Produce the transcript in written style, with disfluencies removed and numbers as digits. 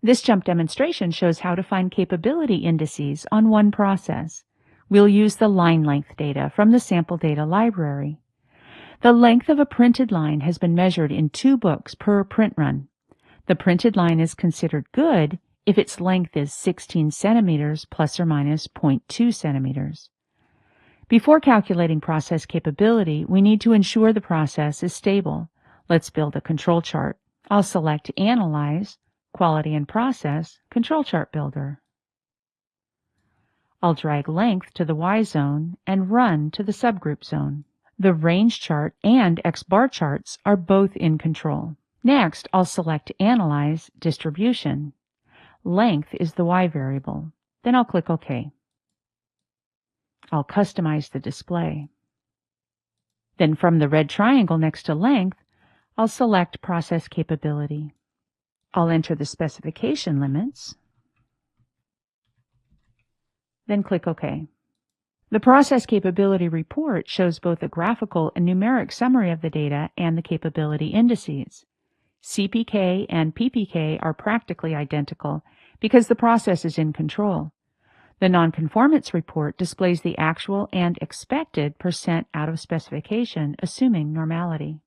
This jump demonstration shows how to find capability indices on one process. We'll use the line length data from the sample data library. The length of a printed line has been measured in 2 books per print run. The printed line is considered good if its length is 16 centimeters plus or minus 0.2 centimeters. Before calculating process capability, we need to ensure the process is stable. Let's build a control chart. I'll select Analyze, Quality and Process, Control Chart Builder. I'll drag length to the Y zone and run to the subgroup zone. The range chart and X-bar charts are both in control. Next, I'll select Analyze, Distribution. Length is the Y variable. Then I'll click OK. I'll customize the display. Then from the red triangle next to length, I'll select Process Capability. I'll enter the specification limits, then click OK. The Process Capability report shows both a graphical and numeric summary of the data and the capability indices. CPK and PPK are practically identical because the process is in control. The nonconformance report displays the actual and expected % out of specification, assuming normality.